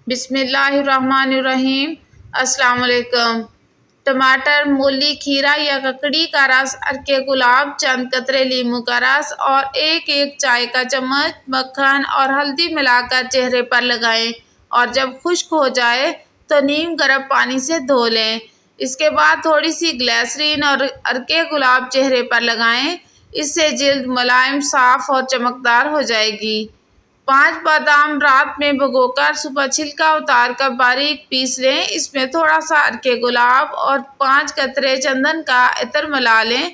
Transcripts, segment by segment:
بسم اللہ الرحمن الرحیم۔ السلام علیکم۔ ٹماٹر، مولی، کھیرا یا ککڑی کا رس، عرق گلاب، چند قطرے لیموں کا رس اور ایک چائے کا چمچ مکھن اور ہلدی ملا کر چہرے پر لگائیں اور جب خشک ہو جائے تو نیم گرم پانی سے دھو لیں۔ اس کے بعد تھوڑی سی گلیسرین اور عرق گلاب چہرے پر لگائیں۔ اس سے جلد ملائم، صاف اور چمکدار ہو جائے گی۔ 5 بادام رات میں بھگو کر صبح چھلکا اتار کر باریک پیس لیں۔ اس میں تھوڑا سا عرق گلاب اور 5 قطرے چندن کا عطر ملا لیں۔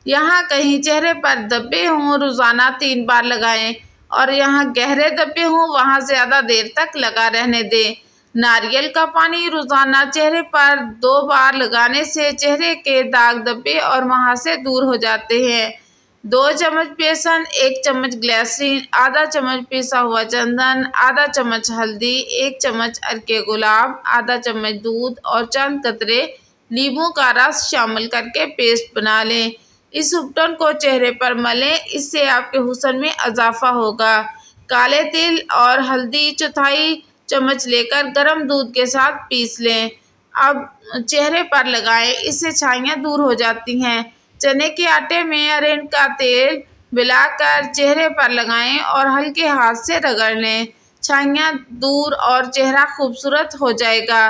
یہاں کہیں چہرے پر دھبے ہوں روزانہ 3 بار لگائیں اور یہاں گہرے دھبے ہوں وہاں زیادہ دیر تک لگا رہنے دیں۔ ناریل کا پانی روزانہ چہرے پر 2 بار لگانے سے چہرے کے داغ، دھبے اور مہاسے دور ہو جاتے ہیں۔ 2 چمچ بیسن، 1 چمچ گلیسرین، آدھا چمچ پیسا ہوا چندن، آدھا چمچ ہلدی، 1 چمچ عرق گلاب، آدھا چمچ دودھ اور چند قطرے لیموں کا رس شامل کر کے پیسٹ بنا لیں۔ اس اپٹن کو چہرے پر ملیں، اس سے آپ کے حسن میں اضافہ ہوگا۔ کالے تل اور ہلدی چوتھائی چمچ لے کر گرم دودھ کے ساتھ پیس لیں۔ اب چہرے پر لگائیں، اس سے چھائیاں دور ہو جاتی ہیں۔ چنے کے آٹے میں ارنڈ کا تیل ملا کر چہرے پر لگائیں اور ہلکے ہاتھ سے رگڑ لیں۔ چھائیاں دور اور چہرہ خوبصورت ہو جائے گا۔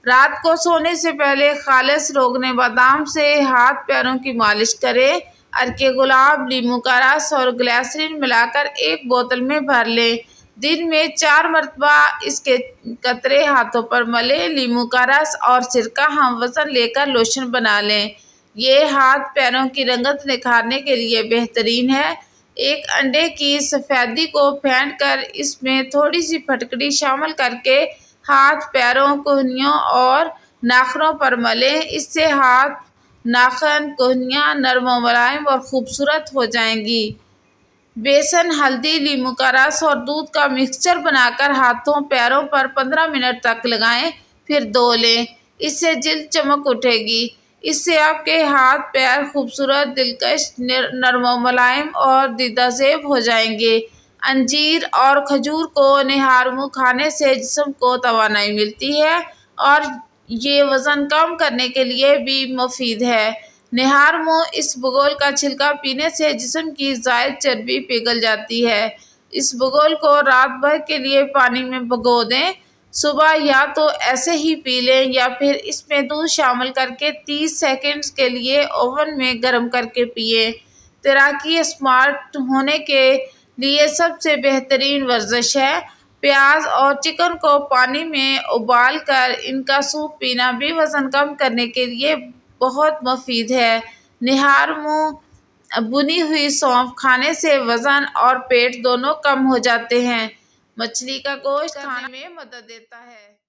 رات کو سونے سے پہلے خالص روغن بادام سے ہاتھ پیروں کی مالش کریں۔ عرق گلاب، لیموں کا رس اور گلیسرین ملا کر ایک بوتل میں بھر لیں۔ دن میں 4 مرتبہ اس کے قطرے ہاتھوں پر ملیں۔ لیموں کا رس اور سرکہ ہم وزن لے کر لوشن بنا لیں۔ یہ ہاتھ پیروں کی رنگت نکھارنے کے لیے بہترین ہے۔ ایک انڈے کی سفیدی کو پھینٹ کر اس میں تھوڑی سی پھٹکری شامل کر کے ہاتھ، پیروں، کہنیوں اور ناخنوں پر ملیں۔ اس سے ہاتھ، ناخن، کہنیاں نرم و ملائم اور خوبصورت ہو جائیں گی۔ بیسن، ہلدی، لیموں کا رس اور دودھ کا مکسچر بنا کر ہاتھوں، پیروں پر 15 منٹ تک لگائیں، پھر دھو لیں۔ اس سے جلد چمک اٹھے گی۔ اس سے آپ کے ہاتھ، پیر خوبصورت، دلکش، نرم و ملائم اور دیدہ زیب ہو جائیں گے۔ انجیر اور کھجور کو نہار منہ کھانے سے جسم کو توانائی ملتی ہے اور یہ وزن کم کرنے کے لیے بھی مفید ہے۔ نہار منہ اس بگول کا چھلکا پینے سے جسم کی زائد چربی پگھل جاتی ہے۔ اس بگول کو رات بھر کے لیے پانی میں بھگو دیں۔ صبح یا تو ایسے ہی پی لیں یا پھر اس میں دودھ شامل کر کے 30 سیکنڈ کے لیے اوون میں گرم کر کے پئیں۔ تیراکی اسمارٹ ہونے کے لیے سب سے بہترین ورزش ہے۔ پیاز اور چکن کو پانی میں ابال کر ان کا سوپ پینا بھی وزن کم کرنے کے لیے بہت مفید ہے۔ نہار منہ بھنی ہوئی سونف کھانے سے وزن اور پیٹ دونوں کم ہو جاتے ہیں۔ مچھلی کا گوشت کھانے میں مدد دیتا ہے۔